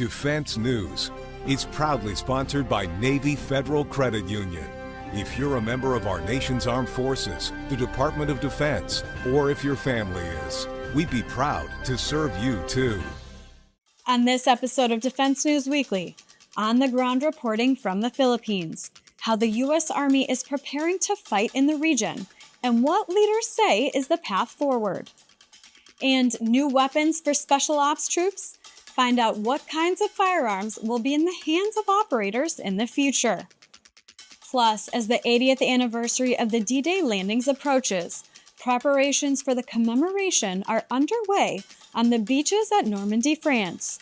Defense News. It's proudly sponsored by Navy Federal Credit Union. If you're a member of our nation's armed forces, the Department of Defense, or if your family is, we'd be proud to serve you too. On this episode of Defense News Weekly, on the ground reporting from the Philippines, how the U.S. Army is preparing to fight in the region, and what leaders say is the path forward. And new weapons for special ops troops? Find out what kinds of firearms will be in the hands of operators in the future. Plus, as the 80th anniversary of the D-Day landings approaches, preparations for the commemoration are underway on the beaches at Normandy, France.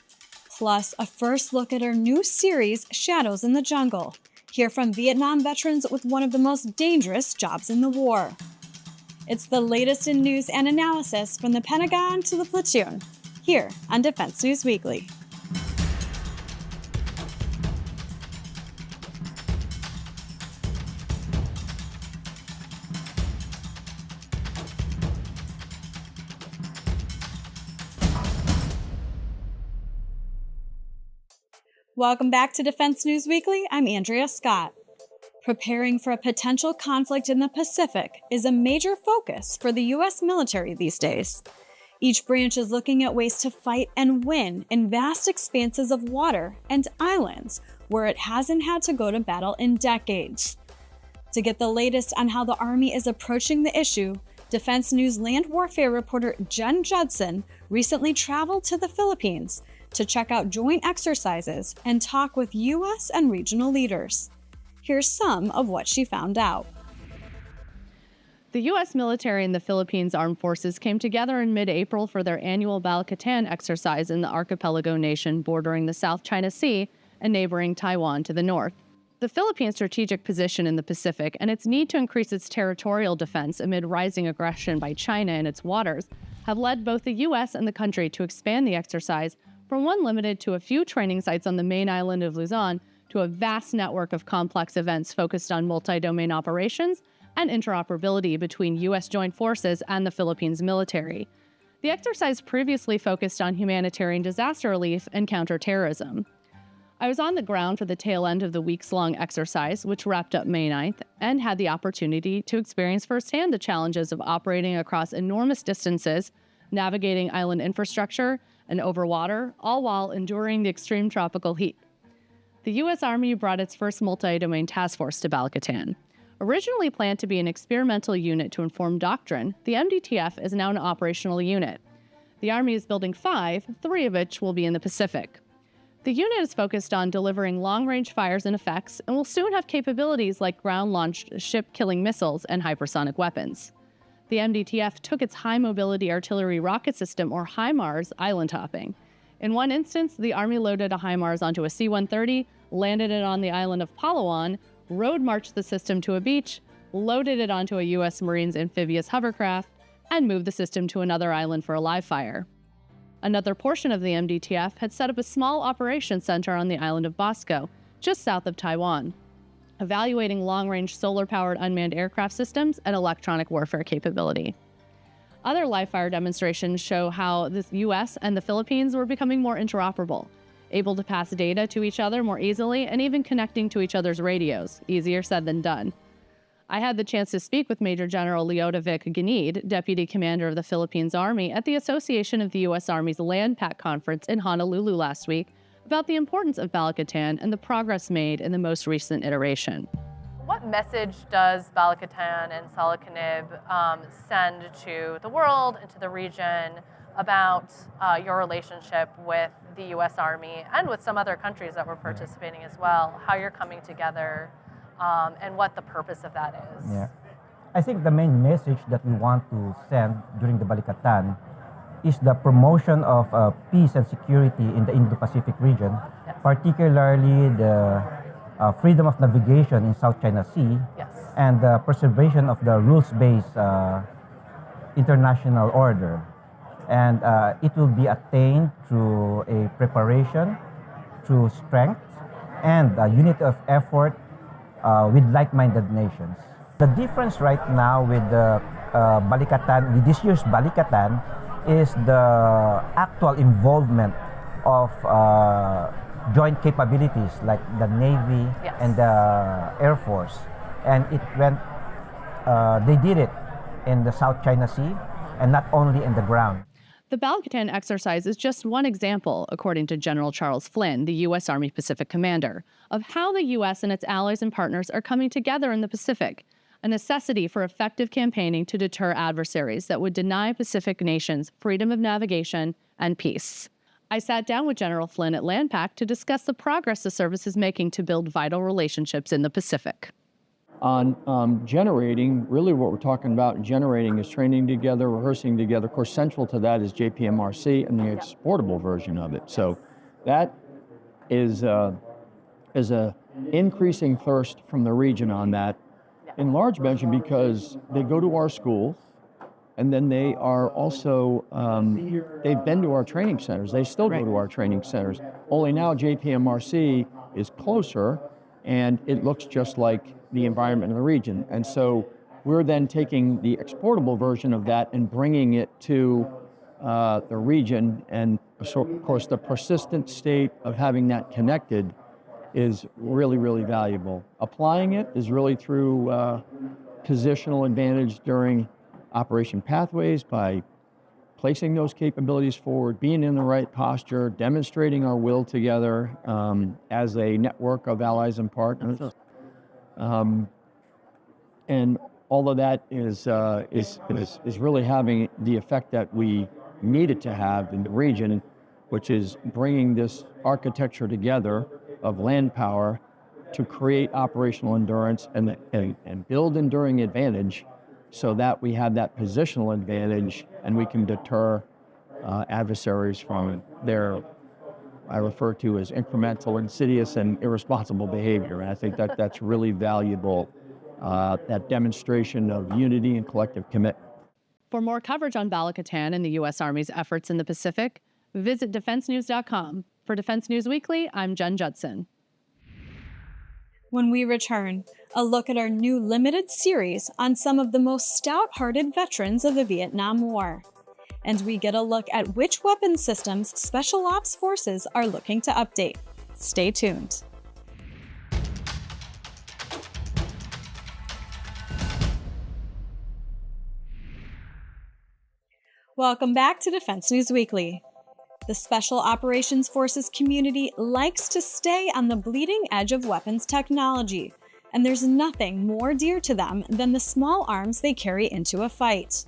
Plus, a first look at our new series, Shadows in the Jungle. Hear from Vietnam veterans with one of the most dangerous jobs in the war. It's the latest in news and analysis from the Pentagon to the platoon, here on Defense News Weekly. Welcome back to Defense News Weekly. I'm Andrea Scott. Preparing for a potential conflict in the Pacific is a major focus for the U.S. military these days. Each branch is looking at ways to fight and win in vast expanses of water and islands where it hasn't had to go to battle in decades. To get the latest on how the Army is approaching the issue, Defense News land warfare reporter Jen Judson recently traveled to the Philippines to check out joint exercises and talk with U.S. and regional leaders. Here's some of what she found out. The U.S. military and the Philippines Armed Forces came together in mid-April for their annual Balakatan exercise in the archipelago nation bordering the South China Sea and neighboring Taiwan to the north. The Philippines' strategic position in the Pacific and its need to increase its territorial defense amid rising aggression by China in its waters have led both the U.S. and the country to expand the exercise from one limited to a few training sites on the main island of Luzon to a vast network of complex events focused on multi-domain operations and interoperability between U.S. joint forces and the Philippines military. The exercise previously focused on humanitarian disaster relief and counterterrorism. I was on the ground for the tail end of the weeks-long exercise, which wrapped up May 9th, and had the opportunity to experience firsthand the challenges of operating across enormous distances, navigating island infrastructure, and over water, all while enduring the extreme tropical heat. The U.S. Army brought its first multi-domain task force to Balakatan. Originally planned to be an experimental unit to inform doctrine, the MDTF is now an operational unit. The Army is building 5, 3 of which will be in the Pacific. The unit is focused on delivering long-range fires and effects and will soon have capabilities like ground-launched ship-killing missiles and hypersonic weapons. The MDTF took its High-Mobility Artillery Rocket System, or HIMARS, island hopping. In one instance, the Army loaded a HIMARS onto a C-130, landed it on the island of Palawan, road marched the system to a beach, loaded it onto a U.S. Marines amphibious hovercraft, and moved the system to another island for a live fire. Another portion of the MDTF had set up a small operations center on the island of Bosco, just south of Taiwan, evaluating long-range solar-powered unmanned aircraft systems and electronic warfare capability. Other live-fire demonstrations show how the U.S. and the Philippines were becoming more interoperable, able to pass data to each other more easily and even connecting to each other's radios. Easier said than done. I had the chance to speak with Major General Leodovic Ganid, Deputy Commander of the Philippines Army, at the Association of the U.S. Army's Land PAC conference in Honolulu last week about the importance of Balakatan and the progress made in the most recent iteration. What message does Balakatan and Salaknib send to the world and to the region about your relationship with the U.S. Army and with some other countries that were participating as well, how you're coming together, and what the purpose of that is? Yeah. I think the main message that we want to send during the Balikatan is the promotion of peace and security in the Indo-Pacific region, yes. Particularly the freedom of navigation in South China Sea, yes. and the preservation of the rules-based international order. And it will be attained through a preparation, through strength, and a unity of effort with like-minded nations. The difference right now with the Balikatan, with this year's Balikatan, is the actual involvement of joint capabilities like the Navy Yes. and the Air Force. And it went, they did it in the South China Sea and not only in the ground. The Balkatan exercise is just one example, according to General Charles Flynn, the U.S. Army Pacific Commander, of how the U.S. and its allies and partners are coming together in the Pacific, a necessity for effective campaigning to deter adversaries that would deny Pacific nations freedom of navigation and peace. I sat down with General Flynn at LandPac to discuss the progress the service is making to build vital relationships in the Pacific. On generating, really what we're talking about in generating is training together, rehearsing together. Of course, central to that is JPMRC and the exportable version of it. So that is a increasing thirst from the region on that, in large measure because they go to our schools, and then they are also, they've been to our training centers. They still go to our training centers. Only now JPMRC is closer, and it looks just like the environment in the region. And so we're then taking the exportable version of that and bringing it to the region. And so, of course, the persistent state of having that connected is really, really valuable. Applying it is really through positional advantage during operation pathways by placing those capabilities forward, being in the right posture, demonstrating our will together as a network of allies and partners. And all of that is really having the effect that we need it to have in the region, which is bringing this architecture together of land power to create operational endurance and build enduring advantage so that we have that positional advantage and we can deter adversaries from their, I refer to as incremental, insidious, and irresponsible behavior. And I think that that's really valuable, that demonstration of unity and collective commitment. For more coverage on Balakatan and the U.S. Army's efforts in the Pacific, visit defensenews.com. For Defense News Weekly, I'm Jen Judson. When we return, a look at our new limited series on some of the most stout-hearted veterans of the Vietnam War. And we get a look at which weapons systems Special Ops Forces are looking to update. Stay tuned. Welcome back to Defense News Weekly. The Special Operations Forces community likes to stay on the bleeding edge of weapons technology, and there's nothing more dear to them than the small arms they carry into a fight.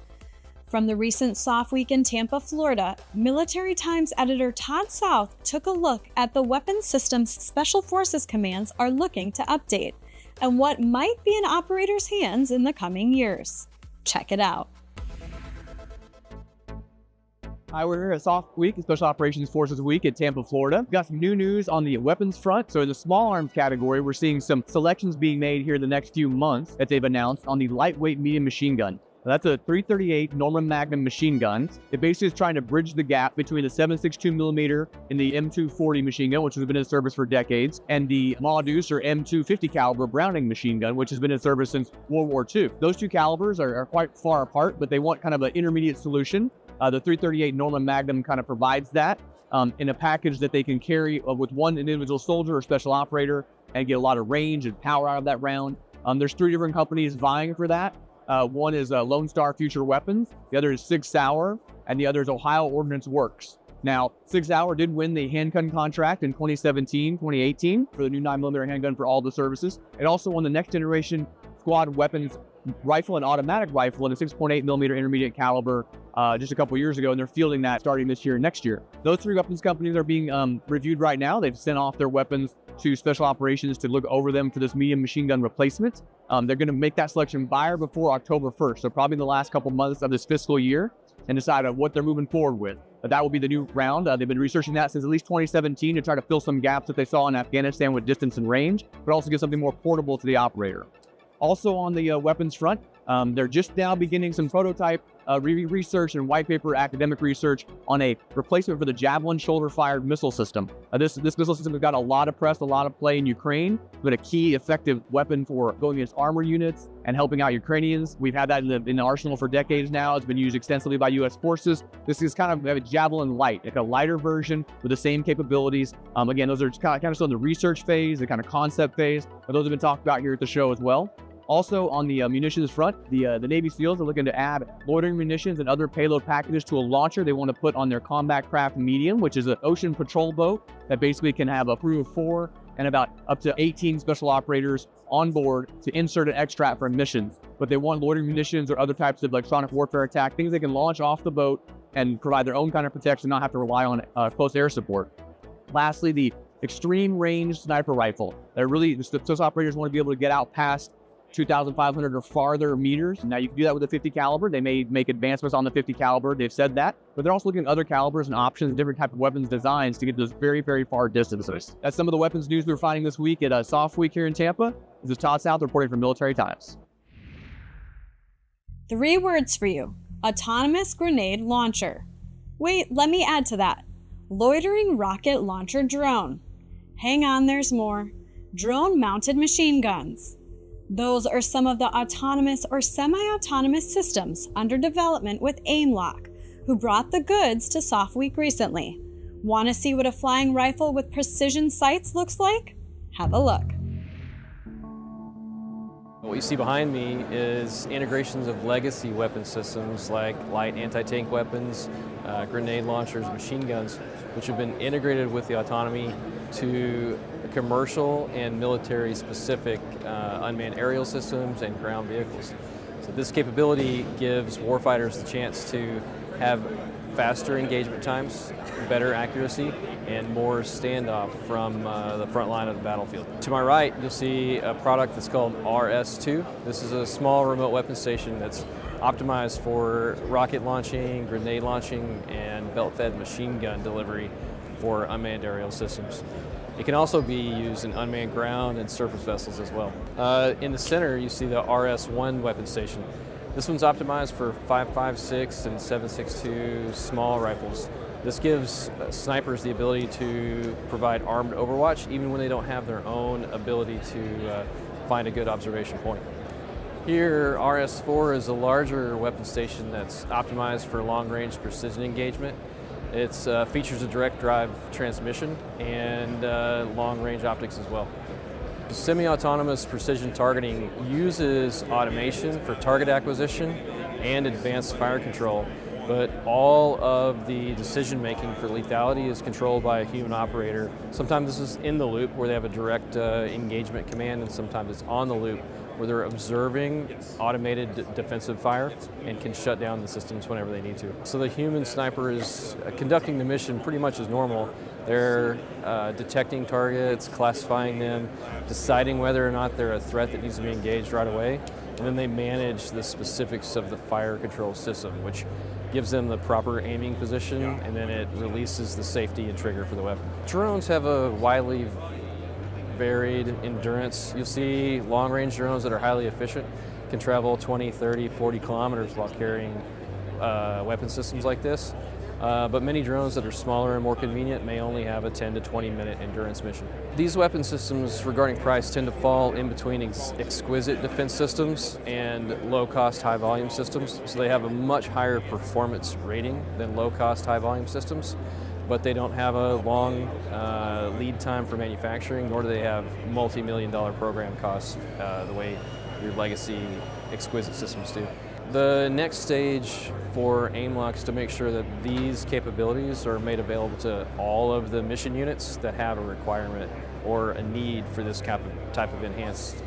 From the recent SOF Week in Tampa, Florida, Military Times editor Todd South took a look at the weapons systems Special Forces commands are looking to update, and what might be in operators' hands in the coming years. Check it out. Hi, we're here at SOF Week, Special Operations Forces Week in Tampa, Florida. We've got some new news on the weapons front. So in the small arms category, we're seeing some selections being made here in the next few months that they've announced on the lightweight medium machine gun. Now, that's a 338 Norman Magnum machine gun. It basically is trying to bridge the gap between the 7.62mm and the M240 machine gun, which has been in service for decades, and the Maudus or M250 caliber Browning machine gun, which has been in service since World War II. Those two calibers are quite far apart, but they want kind of an intermediate solution. The 338 Norman Magnum kind of provides that in a package that they can carry with one individual soldier or special operator and get a lot of range and power out of that round. There's three different companies vying for that. One is Lone Star Future Weapons, the other is Sig Sauer, and the other is Ohio Ordnance Works. Now, Sig Sauer did win the handgun contract in 2017, 2018 for the new 9mm handgun for all the services. It also won the next generation squad weapons rifle and automatic rifle in a 6.8mm intermediate caliber just a couple years ago, and they're fielding that starting this year and next year. Those three weapons companies are being reviewed right now. They've sent off their weapons to Special Operations to look over them for this medium machine gun replacement. They're going to make that selection by or before October 1st, so probably in the last couple months of this fiscal year, and decide on what they're moving forward with. But that will be the new round. They've been researching that since at least 2017 to try to fill some gaps that they saw in Afghanistan with distance and range, but also get something more portable to the operator. Also on the weapons front, they're just now beginning some prototype research and white paper academic research on a replacement for the Javelin shoulder-fired missile system. This missile system has got a lot of press, a lot of play in Ukraine, but a key effective weapon for going against armor units and helping out Ukrainians. We've had that in the arsenal for decades now. It's been used extensively by U.S. forces. This is kind of a Javelin light, like a lighter version with the same capabilities. Again, those are kind of still in the research phase, the kind of concept phase, but those have been talked about here at the show as well. Also, on the munitions front, the Navy SEALs are looking to add loitering munitions and other payload packages to a launcher they want to put on their combat craft medium, which is an ocean patrol boat that basically can have a crew of 4 and about up to 18 special operators on board to insert and extract for missions. But they want loitering munitions or other types of electronic warfare attack, things they can launch off the boat and provide their own kind of protection, not have to rely on close air support. Lastly, the extreme range sniper rifle. Those operators want to be able to get out past 2,500 or farther meters. Now you can do that with a 50 caliber. They may make advancements on the 50 caliber. They've said that, but they're also looking at other calibers and options, different type of weapons designs to get those very, very far distances. That's some of the weapons news we're finding this week at Soft Week here in Tampa. This is Todd South reporting for Military Times. 3 words for you: autonomous grenade launcher. Wait, let me add to that: loitering rocket launcher drone. Hang on, there's more. Drone-mounted machine guns. Those are some of the autonomous or semi-autonomous systems under development with AIMLOC, who brought the goods to Soft Week recently. Want to see what a flying rifle with precision sights looks like? Have a look. What you see behind me is integrations of legacy weapon systems like light anti-tank weapons, grenade launchers, machine guns, which have been integrated with the autonomy to commercial and military-specific unmanned aerial systems and ground vehicles. So this capability gives warfighters the chance to have faster engagement times, better accuracy, and more standoff from the front line of the battlefield. To my right, you'll see a product that's called RS2. This is a small remote weapon station that's optimized for rocket launching, grenade launching, and belt-fed machine gun delivery for unmanned aerial systems. It can also be used in unmanned ground and surface vessels as well. In the center, you see the RS1 weapon station. This one's optimized for 5.56 and 7.62 small rifles. This gives snipers the ability to provide armed overwatch even when they don't have their own ability to find a good observation point. Here, RS4 is a larger weapon station that's optimized for long-range precision engagement. It features a direct drive transmission and long-range optics as well. Semi-autonomous precision targeting uses automation for target acquisition and advanced fire control, but all of the decision-making for lethality is controlled by a human operator. Sometimes this is in the loop where they have a direct engagement command, and sometimes it's on the loop where they're observing automated defensive fire and can shut down the systems whenever they need to. So the human sniper is conducting the mission pretty much as normal. They're detecting targets, classifying them, deciding whether or not they're a threat that needs to be engaged right away, and then they manage the specifics of the fire control system, which gives them the proper aiming position, and then it releases the safety and trigger for the weapon. Drones have a widely varied endurance. You'll see long-range drones that are highly efficient, can travel 20, 30, 40 kilometers while carrying weapon systems like this. But many drones that are smaller and more convenient may only have a 10 to 20 minute endurance mission. These weapon systems, regarding price, tend to fall in between exquisite defense systems and low-cost, high-volume systems. So they have a much higher performance rating than low-cost, high-volume systems, but they don't have a long lead time for manufacturing, nor do they have multi-million-dollar program costs the way your legacy exquisite systems do. The next stage for AIMLOC is to make sure that these capabilities are made available to all of the mission units that have a requirement or a need for this type of enhanced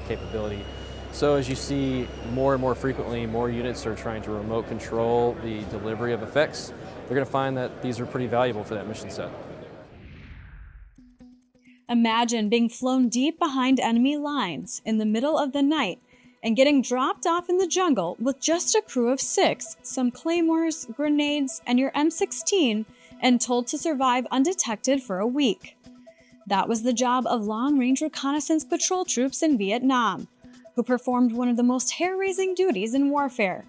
capability. So as you see more and more frequently, more units are trying to remote control the delivery of effects. They're going to find that these are pretty valuable for that mission set. Imagine being flown deep behind enemy lines in the middle of the night and getting dropped off in the jungle with just a crew of 6, some claymores, grenades, and your M16, and told to survive undetected for a week. That was the job of long-range reconnaissance patrol troops in Vietnam, who performed one of the most hair-raising duties in warfare.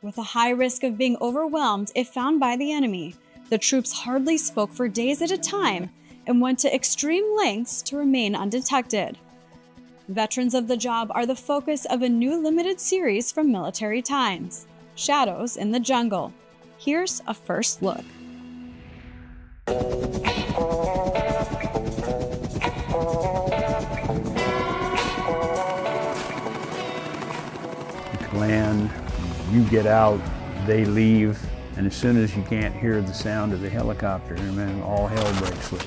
With a high risk of being overwhelmed if found by the enemy, the troops hardly spoke for days at a time and went to extreme lengths to remain undetected. Veterans of the job are the focus of a new limited series from Military Times, Shadows in the Jungle. Here's a first look. Land, you get out, they leave, and as soon as you can't hear the sound of the helicopter, man, all hell breaks loose.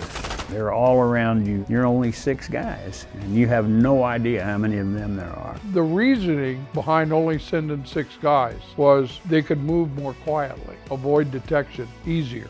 They're all around you. You're only 6 guys, and you have no idea how many of them there are. The reasoning behind only sending 6 guys was they could move more quietly, avoid detection easier.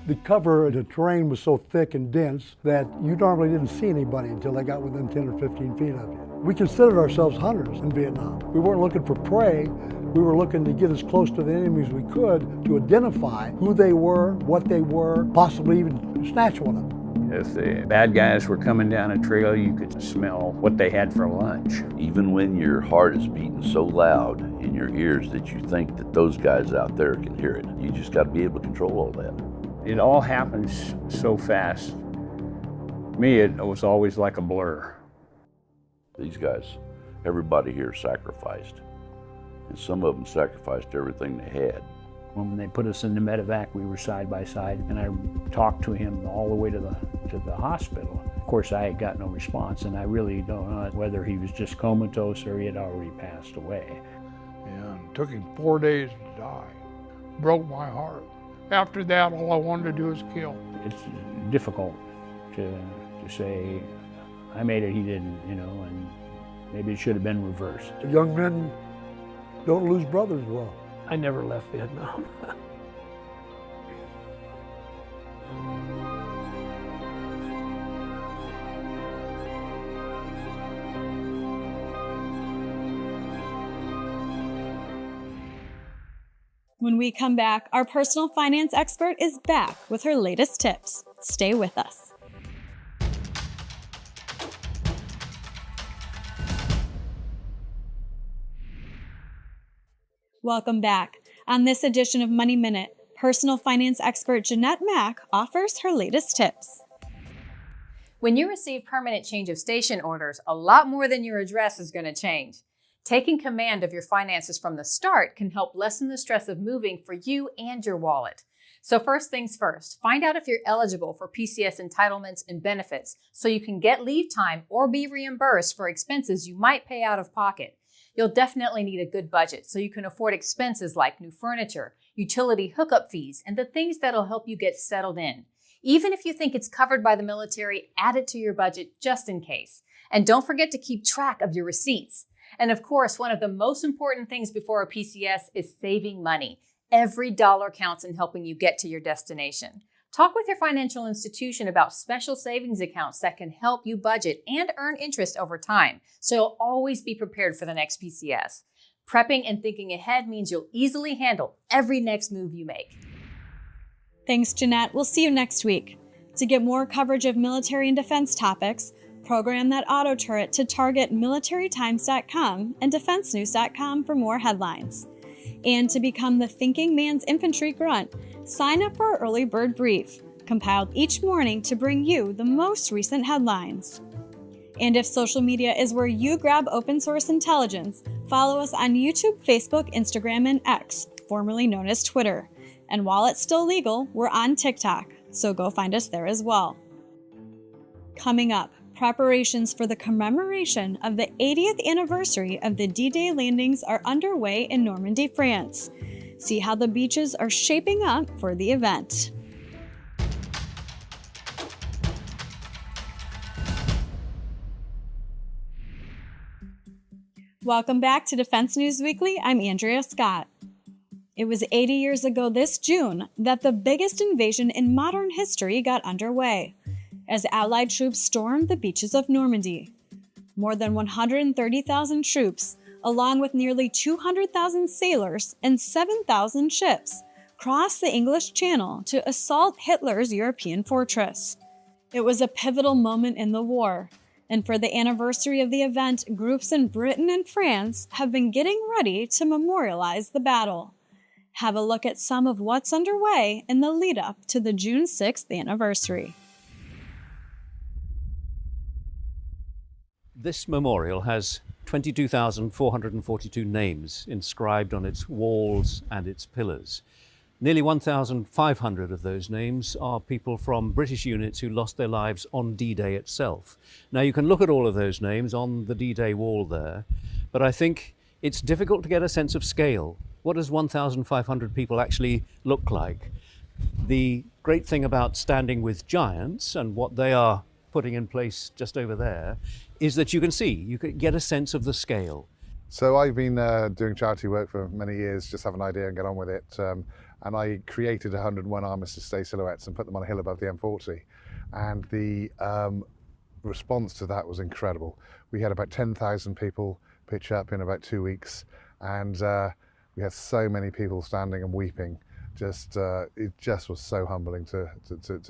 The cover of the terrain was so thick and dense that you normally didn't see anybody until they got within 10 or 15 feet of you. We considered ourselves hunters in Vietnam. We weren't looking for prey. We were looking to get as close to the enemy as we could to identify who they were, what they were, possibly even snatch one of them. If the bad guys were coming down a trail, you could smell what they had for lunch. Even when your heart is beating so loud in your ears that you think that those guys out there can hear it, you just got to be able to control all that. It all happens so fast. To me, it was always like a blur. These guys, everybody here sacrificed. And some of them sacrificed everything they had. When they put us in the medevac, we were side by side, and I talked to him all the way to the hospital. Of course, I had got no response, and I really don't know whether he was just comatose or he had already passed away. And it took him 4 days to die. Broke my heart. After that, all I wanted to do was kill. It's difficult to say, I made it, he didn't, and maybe it should have been reversed. Young men don't lose brothers well. I never left Vietnam. When we come back, our personal finance expert is back with her latest tips. Stay with us. Welcome back. On this edition of Money Minute, personal finance expert Jeanette Mack offers her latest tips. When you receive permanent change of station orders, a lot more than your address is going to change. Taking command of your finances from the start can help lessen the stress of moving for you and your wallet. So first things first, find out if you're eligible for PCS entitlements and benefits so you can get leave time or be reimbursed for expenses you might pay out of pocket. You'll definitely need a good budget so you can afford expenses like new furniture, utility hookup fees, and the things that'll help you get settled in. Even if you think it's covered by the military, add it to your budget just in case. And don't forget to keep track of your receipts. And of course, one of the most important things before a PCS is saving money. Every dollar counts in helping you get to your destination. Talk with your financial institution about special savings accounts that can help you budget and earn interest over time, so you'll always be prepared for the next PCS. Prepping and thinking ahead means you'll easily handle every next move you make. Thanks, Jeanette. We'll see you next week. To get more coverage of military and defense topics, program that auto turret to target militarytimes.com and defensenews.com for more headlines. And to become the thinking man's infantry grunt, sign up for our early bird brief, compiled each morning to bring you the most recent headlines. And if social media is where you grab open source intelligence, follow us on YouTube, Facebook, Instagram, and X, formerly known as Twitter. And while it's still legal, we're on TikTok, so go find us there as well. Coming up, preparations for the commemoration of the 80th anniversary of the D-Day landings are underway in Normandy, France. See how the beaches are shaping up for the event. Welcome back to Defense News Weekly. I'm Andrea Scott. It was 80 years ago this June that the biggest invasion in modern history got underway, as Allied troops stormed the beaches of Normandy. More than 130,000 troops, along with nearly 200,000 sailors and 7,000 ships, crossed the English Channel to assault Hitler's European fortress. It was a pivotal moment in the war, and for the anniversary of the event, groups in Britain and France have been getting ready to memorialize the battle. have a look at some of what's underway in the lead up to the June 6th anniversary. This memorial has 22,442 names inscribed on its walls and its pillars. Nearly 1,500 of those names are people from British units who lost their lives on D-Day itself. Now, you can look at all of those names on the D-Day wall there, but I think it's difficult to get a sense of scale. What does 1,500 people actually look like? The great thing about standing with giants and what they are putting in place just over there is that you can get a sense of the scale. So I've been doing charity work for many years, just have an idea and get on with it. And I created 101 Armistice Day silhouettes and put them on a hill above the M40. And the response to that was incredible. We had about 10,000 people pitch up in about 2 weeks. And we had so many people standing and weeping. It just was so humbling to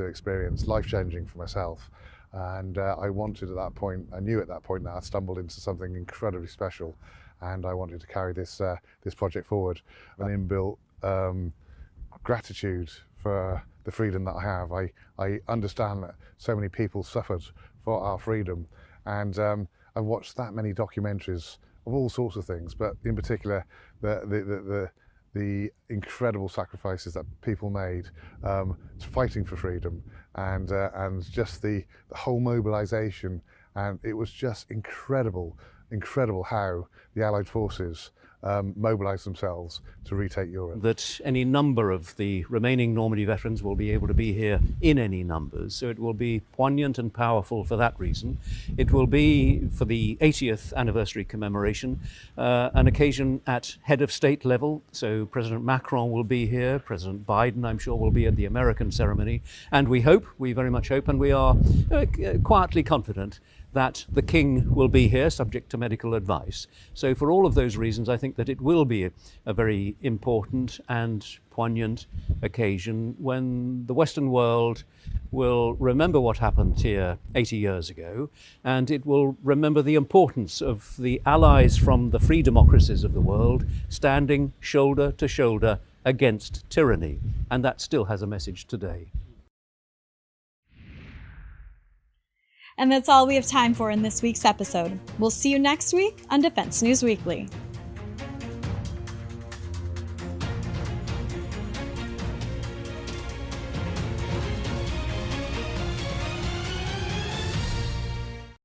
experience, life-changing for myself. And I wanted at that point, I knew at that point that I stumbled into something incredibly special, and I wanted to carry this project forward. An inbuilt gratitude for the freedom that I have. I understand that so many people suffered for our freedom, and I've watched that many documentaries of all sorts of things, but in particular the incredible sacrifices that people made fighting for freedom, and just the whole mobilization. And it was just incredible how the Allied forces mobilized themselves to retake Europe. That any number of the remaining Normandy veterans will be able to be here in any numbers, so it will be poignant and powerful for that reason. It will be, for the 80th anniversary commemoration, an occasion at head of state level, so President Macron will be here, President Biden, I'm sure, will be at the American ceremony, and we very much hope, and we are quietly confident that the King will be here, subject to medical advice. So for all of those reasons, I think that it will be a very important and poignant occasion when the Western world will remember what happened here 80 years ago, and it will remember the importance of the allies from the free democracies of the world standing shoulder to shoulder against tyranny. And that still has a message today. And that's all we have time for in this week's episode. We'll see you next week on Defense News Weekly.